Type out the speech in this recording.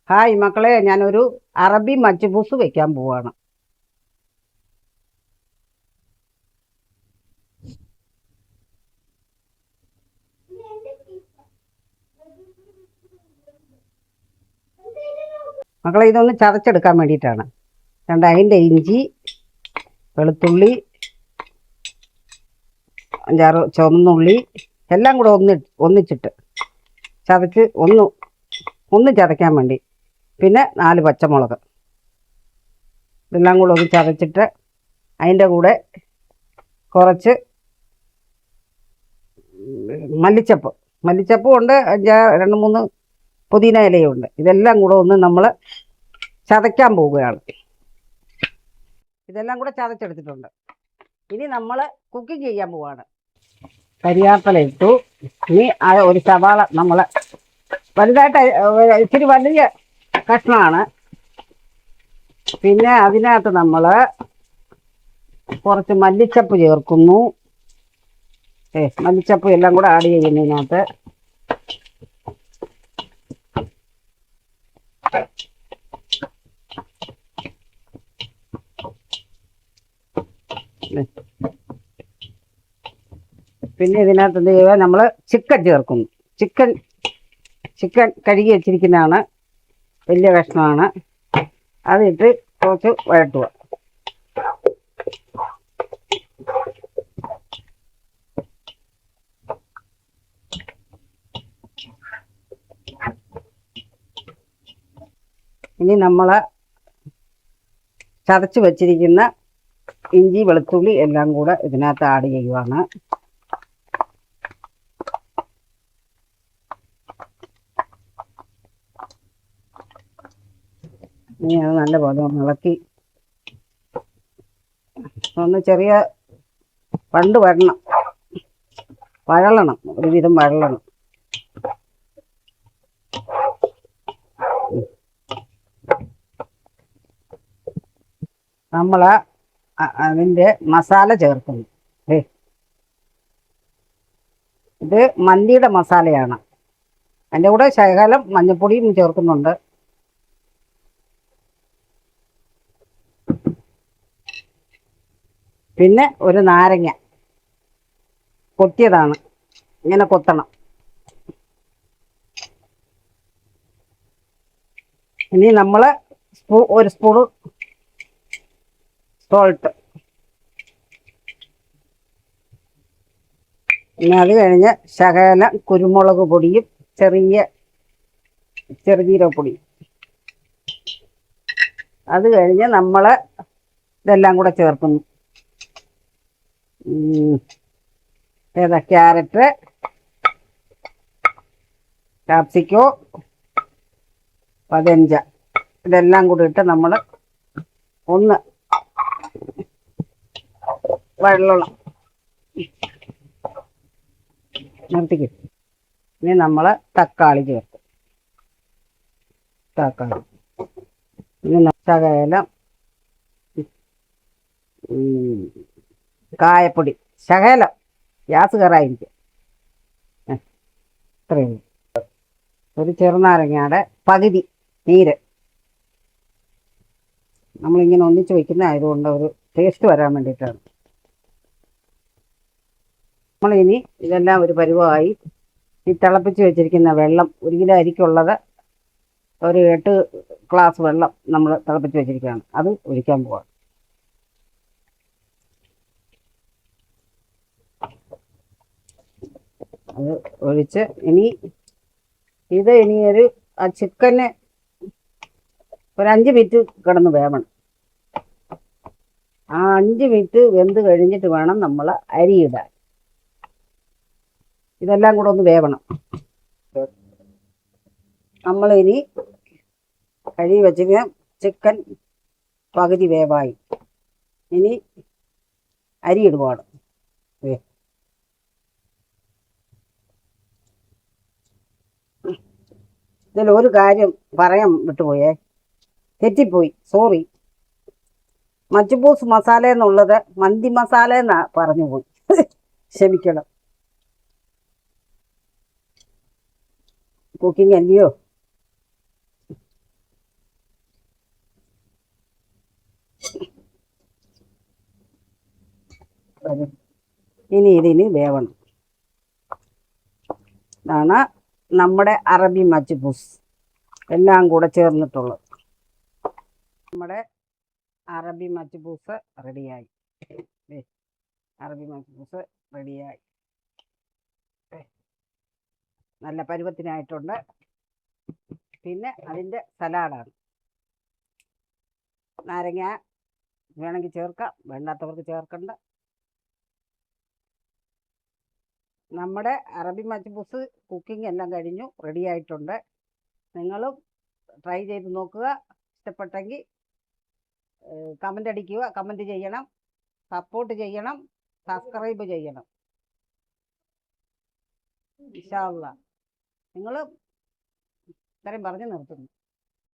Hi മക്കളെ, ഞാനൊരു അറബി മജ്ബൂസ് വെക്കാൻ പോവാണ്. മക്കളെ, ഇതൊന്ന് ചതച്ചെടുക്കാൻ വേണ്ടിയിട്ടാണ്. അതിൻ്റെ ഇഞ്ചി, വെളുത്തുള്ളി, 5-6 ചുവന്നുള്ളി എല്ലാം കൂടെ ഒന്നിച്ചിട്ട് ചതച്ച് ഒന്ന് ചതയ്ക്കാൻ വേണ്ടി. പിന്നെ 4 പച്ചമുളക്, ഇതെല്ലാം കൂടെ ഒന്ന് ചതച്ചിട്ട് അതിൻ്റെ കൂടെ കുറച്ച് മല്ലിച്ചപ്പും ഉണ്ട്, 2-3 പുതിന ഇലയുണ്ട്. ഇതെല്ലാം കൂടെ ഒന്ന് നമ്മൾ ചതയ്ക്കാൻ പോവുകയാണ്. ഇതെല്ലാം കൂടെ ചതച്ചെടുത്തിട്ടുണ്ട്. ഇനി നമ്മൾ കുക്കിംഗ് ചെയ്യാൻ പോവാണ്. കരിയാപ്പില ഇട്ടു. ഇനി ഒരു സവാള നമ്മൾ വലുതായിട്ട് ഇച്ചിരി വലിയ കഷ്ണമാണ്. പിന്നെ അതിനകത്ത് നമ്മൾ കുറച്ച് മല്ലിച്ചപ്പ് ചേർക്കുന്നു. മല്ലിച്ചപ്പ് എല്ലാം കൂടെ ആഡ് ചെയ്യുന്നതിനകത്ത് പിന്നെ ഇതിനകത്ത് എന്ത് ചെയ്യുക, നമ്മൾ ചിക്കൻ ചേർക്കുന്നു. ചിക്കൻ കഴുകി വെച്ചിരിക്കുന്നതാണ്, വലിയ കഷ്ണമാണ്. അതിട്ട് കുറച്ച് വഴട്ടുക. ഇനി നമ്മൾ ചതച്ച് വെച്ചിരിക്കുന്ന ഇഞ്ചി, വെളുത്തുള്ളി എല്ലാം കൂടെ ഇതിനകത്ത് ആഡ് ചെയ്യുവാണ്. ഇനി അത് നല്ലപോലെ ഒന്ന് ഇളക്കി ഒന്ന് ചെറിയ വഴളണം, ഒരുവിധം വഴളണം. നമ്മൾ അതിൻ്റെ മസാല ചേർക്കുന്നു. ഇത് മന്തിയുടെ മസാലയാണ്. അതിൻ്റെ കൂടെ ശകലം മഞ്ഞൾപ്പൊടിയും ചേർക്കുന്നുണ്ട്. പിന്നെ ഒരു നാരങ്ങ കൊത്തിയതാണ്, ഇങ്ങനെ കൊത്തണം. ഇനി നമ്മൾ ഒരു സ്പൂണ് സോൾട്ട്. പിന്നെ അത് കഴിഞ്ഞ് ശകലം കുരുമുളക് പൊടിയും ചെറുജീരകപ്പൊടിയും. അത് കഴിഞ്ഞ് നമ്മൾ ഇതെല്ലാം കൂടെ ചേർക്കുന്നു. ക്യാരറ്റ്, കാപ്സിക്കോ, 15 ഇതെല്ലാം കൂടി ഇട്ട് നമ്മൾ ഒന്ന് വെള്ളം നിർത്തിക്കും. ഇനി നമ്മൾ തക്കാളി ചേർക്കും. ഇനി ശകലം കായപ്പൊടി, ശകലം, ഗ്യാസ് കയറായിരിക്കും. ഇത്രയും ഒരു ചെറുനാരങ്ങയുടെ പകുതി നീര്. നമ്മളിങ്ങനെ ഒന്നിച്ച് വയ്ക്കുന്ന ആയതുകൊണ്ട് ഒരു ടേസ്റ്റ് വരാൻ വേണ്ടിയിട്ടാണ്. നമ്മളിനി ഇതെല്ലാം ഒരു പരുവമായി ഈ തിളപ്പിച്ച് വെച്ചിരിക്കുന്ന വെള്ളം, 1 കിലോ അരിക്കുള്ളത് ഒരു 8 ഗ്ലാസ് വെള്ളം നമ്മൾ തിളപ്പിച്ച് വെച്ചിരിക്കുകയാണ്. അത് ഒഴിക്കാൻ പോവാം. അത് ഒഴിച്ച് ഇനി ആ ചിക്കന് ഒരു 5 മിനിറ്റ് കിടന്ന് വേവണം. ആ 5 മിനിറ്റ് വെന്ത് കഴിഞ്ഞിട്ട് വേണം നമ്മൾ അരിയിടാൻ. ഇതെല്ലാം കൂടെ ഒന്ന് വേവണം. നമ്മളിനി കഴുകി വെച്ചിട്ട് ചിക്കൻ പകുതി വേവായി. ഇനി അരി ഇടുവാണ്. ഇതിലൊരു കാര്യം പറയാൻ വിട്ടുപോയേ, തെറ്റിപ്പോയി, സോറി. മജ്ബൂസ് മസാല എന്നുള്ളത് മന്തി മസാല എന്നാ പറഞ്ഞു പോയി, ക്ഷമിക്കണം. കുക്കിംഗ് അല്ലയോ. ഇനി ഇതിന് വേവണം. ഇതാണ് നമ്മുടെ അറബി മജ്ബൂസ് എല്ലാം കൂടെ ചേർന്നിട്ടുള്ളത്. നമ്മുടെ അറബി മജ്ബൂസ് റെഡിയായി. അറബി മജ്ബൂസ് റെഡിയായി. നല്ല പരുവത്തിനായിട്ടുണ്ട്. പിന്നെ അതിൻ്റെ സലാഡാണ്. നാരങ്ങ വേണമെങ്കിൽ ചേർക്കാം, വേണ്ടാത്തവർക്ക് ചേർക്കണ്ട. നമ്മുടെ അറബി മജ്ബൂസ് കുക്കിംഗ് എല്ലാം കഴിഞ്ഞു, റെഡി ആയിട്ടുണ്ട്. നിങ്ങളും ട്രൈ ചെയ്ത് നോക്കുക. ഇഷ്ടപ്പെട്ടെങ്കിൽ കമൻ്റ് അടിക്കുക, കമൻ്റ് ചെയ്യണം, സപ്പോർട്ട് ചെയ്യണം, സബ്സ്ക്രൈബ് ചെയ്യണം. ഇൻഷാ അല്ലാഹ്. നിങ്ങൾ ഇത്രയും പറഞ്ഞു നിർത്തുന്നു.